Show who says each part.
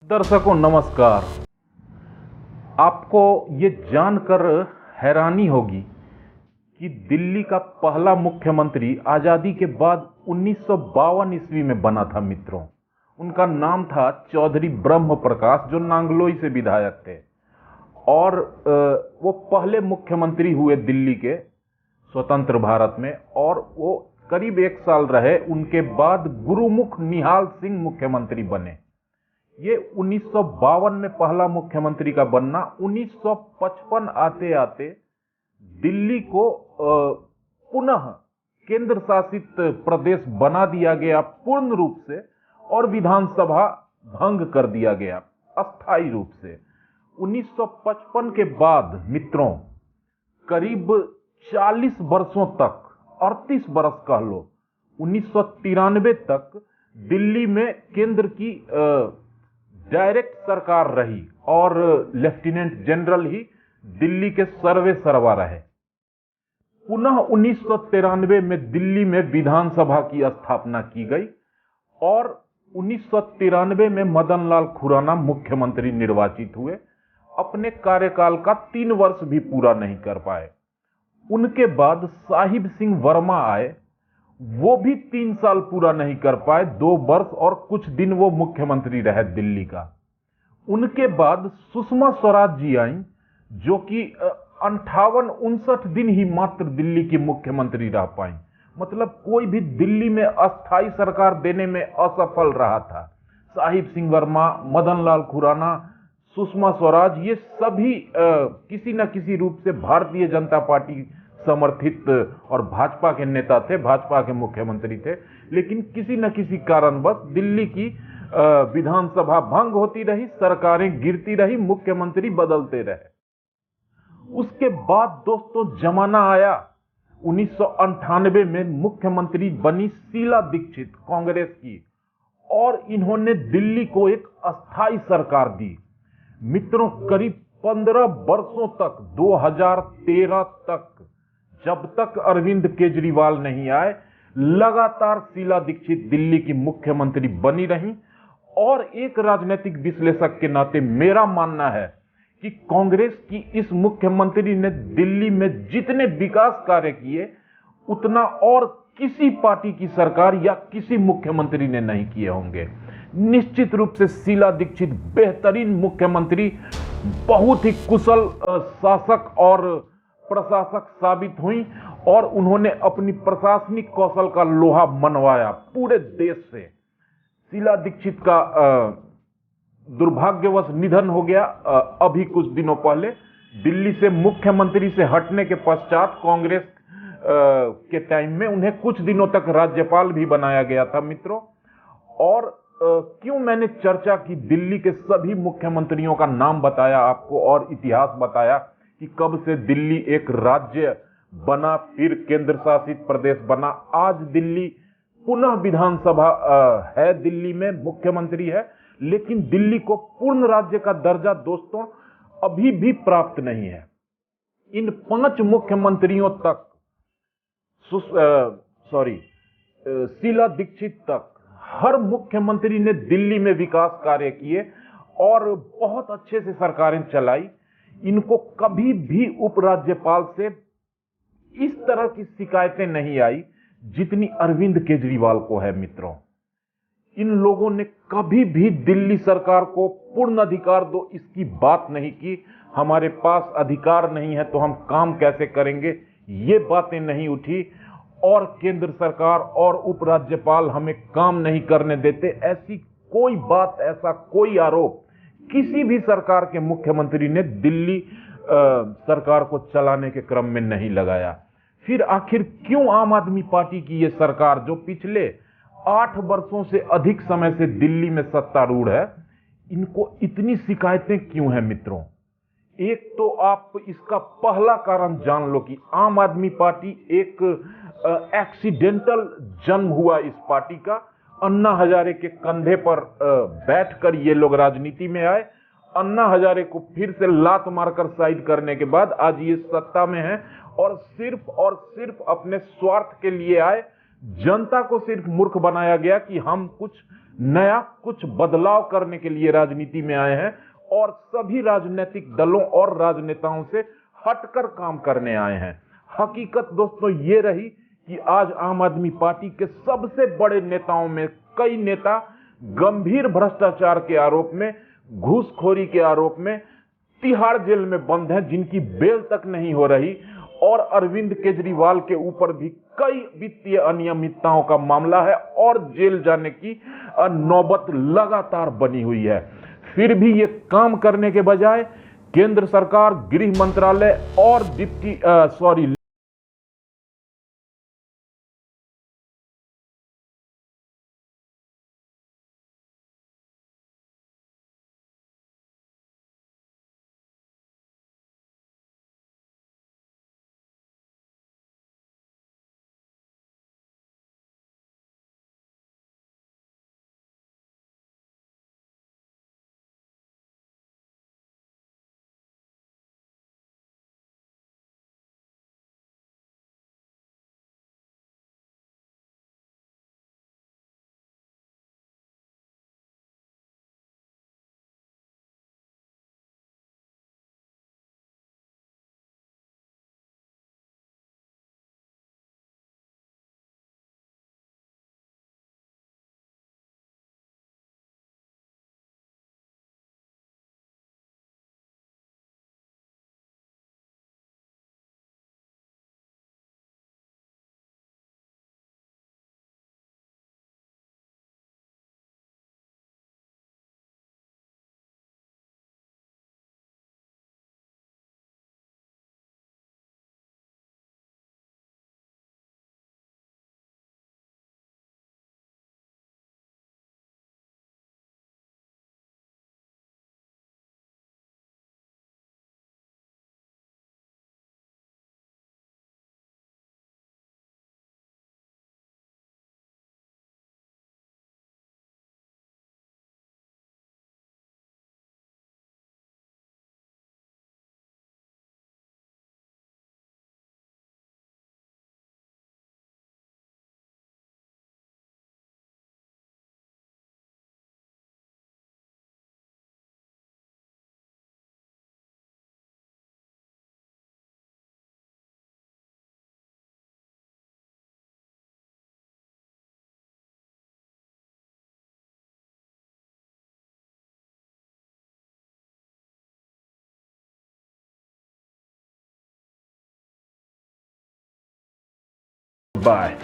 Speaker 1: दर्शकों नमस्कार। आपको ये जानकर हैरानी होगी कि दिल्ली का पहला मुख्यमंत्री आज़ादी के बाद 1952 ईस्वी में बना था मित्रों। उनका नाम था चौधरी ब्रह्म प्रकाश, जो नांगलोई से विधायक थे और वो पहले मुख्यमंत्री हुए दिल्ली के स्वतंत्र भारत में, और वो करीब 1 साल रहे। उनके बाद गुरुमुख निहाल सिंह मुख्यमंत्री बने। ये 1952 में पहला मुख्यमंत्री का बनना, 1955 आते आते दिल्ली को पुनः केंद्र शासित प्रदेश बना दिया गया पूर्ण रूप से, और विधानसभा भंग कर दिया गया अस्थायी रूप से। 1955 के बाद मित्रों करीब 40 वर्षों तक, 38 वर्ष कह लो, 1993 तक दिल्ली में केंद्र की डायरेक्ट सरकार रही और लेफ्टिनेंट जनरल ही दिल्ली के सर्वे सर्वा रहे। पुनः 1993 में दिल्ली में विधानसभा की स्थापना की गई और 1993 में मदन लाल खुराना मुख्यमंत्री निर्वाचित हुए। अपने कार्यकाल का 3 वर्ष भी पूरा नहीं कर पाए। उनके बाद साहिब सिंह वर्मा आए, वो भी 3 साल पूरा नहीं कर पाए, 2 वर्ष और कुछ दिन वो मुख्यमंत्री रहे दिल्ली का। उनके बाद सुषमा स्वराज जी आई, जो कि 58-59 दिन ही मात्र दिल्ली की मुख्यमंत्री रह पाई। मतलब कोई भी दिल्ली में अस्थायी सरकार देने में असफल रहा था। साहिब सिंह वर्मा, मदन लाल खुराना, सुषमा स्वराज, ये सभी किसी न किसी रूप से भारतीय जनता पार्टी समर्थित और भाजपा के नेता थे, भाजपा के मुख्यमंत्री थे। लेकिन किसी न किसी कारणवश दिल्ली की विधानसभा भंग होती रही, सरकारें गिरती रही, मुख्यमंत्री बदलते रहे। उसके बाद दोस्तों जमाना आया, 1998 में मुख्यमंत्री बनी शीला दीक्षित कांग्रेस की, और इन्होंने दिल्ली को एक अस्थायी सरकार दी। मित्रों करीब 15 वर्षों तक, 2013 तक, जब तक अरविंद केजरीवाल नहीं आए, लगातार शीला दीक्षित दिल्ली की मुख्यमंत्री बनी रही। और एक राजनीतिक विश्लेषक के नाते मेरा मानना है कि कांग्रेस की इस मुख्यमंत्री ने दिल्ली में जितने विकास कार्य किए, उतना और किसी पार्टी की सरकार या किसी मुख्यमंत्री ने नहीं किए होंगे। निश्चित रूप से शीला दीक्षित बेहतरीन मुख्यमंत्री, बहुत ही कुशल शासक और प्रशासक साबित हुई, और उन्होंने अपनी प्रशासनिक कौशल का लोहा मनवाया पूरे देश से। शीला दीक्षित का दुर्भाग्यवश निधन हो गया अभी कुछ दिनों पहले। दिल्ली से मुख्यमंत्री से हटने के पश्चात कांग्रेस के टाइम में उन्हें कुछ दिनों तक राज्यपाल भी बनाया गया था मित्रों। और क्यों मैंने चर्चा की, दिल्ली के सभी मुख्यमंत्रियों का नाम बताया आपको और इतिहास बताया कि कब से दिल्ली एक राज्य बना, फिर केंद्र शासित प्रदेश बना, आज दिल्ली पुनः विधानसभा है, दिल्ली में मुख्यमंत्री है, लेकिन दिल्ली को पूर्ण राज्य का दर्जा दोस्तों अभी भी प्राप्त नहीं है। इन 5 मुख्यमंत्रियों तक, शीला दीक्षित तक, हर मुख्यमंत्री ने दिल्ली में विकास कार्य किए और बहुत अच्छे से सरकारें चलाई। इनको कभी भी उपराज्यपाल से इस तरह की शिकायतें नहीं आई जितनी अरविंद केजरीवाल को है मित्रों। इन लोगों ने कभी भी दिल्ली सरकार को पूर्ण अधिकार दो इसकी बात नहीं की। हमारे पास अधिकार नहीं है तो हम काम कैसे करेंगे, ये बातें नहीं उठी। और केंद्र सरकार और उपराज्यपाल हमें काम नहीं करने देते, ऐसी कोई बात, ऐसा कोई आरोप किसी भी सरकार के मुख्यमंत्री ने दिल्ली सरकार को चलाने के क्रम में नहीं लगाया। फिर आखिर क्यों आम आदमी पार्टी की ये सरकार, जो पिछले 8 वर्षों से अधिक समय से दिल्ली में सत्तारूढ़ है, इनको इतनी शिकायतें क्यों हैं मित्रों? एक तो आप इसका पहला कारण जान लो कि आम आदमी पार्टी एक एक्सीडेंटल जन्म हुआ इस पार्टी का। अन्ना हजारे के कंधे पर बैठकर ये लोग राजनीति में आए। अन्ना हजारे को फिर से लात मारकर साइड करने के बाद आज ये सत्ता में है और सिर्फ अपने स्वार्थ के लिए आए। जनता को सिर्फ मूर्ख बनाया गया कि हम कुछ नया, कुछ बदलाव करने के लिए राजनीति में आए हैं और सभी राजनीतिक दलों और राजनेताओं से हटकर काम करने आए हैं। हकीकत दोस्तों ये रही कि आज आम आदमी पार्टी के सबसे बड़े नेताओं में कई नेता गंभीर भ्रष्टाचार के आरोप में, घूसखोरी के आरोप में तिहाड़ जेल में बंद हैं, जिनकी बेल तक नहीं हो रही। और अरविंद केजरीवाल के ऊपर भी कई वित्तीय अनियमितताओं का मामला है और जेल जाने की नौबत लगातार बनी हुई है। फिर भी ये काम करने के बजाय केंद्र सरकार, गृह मंत्रालय और बाय।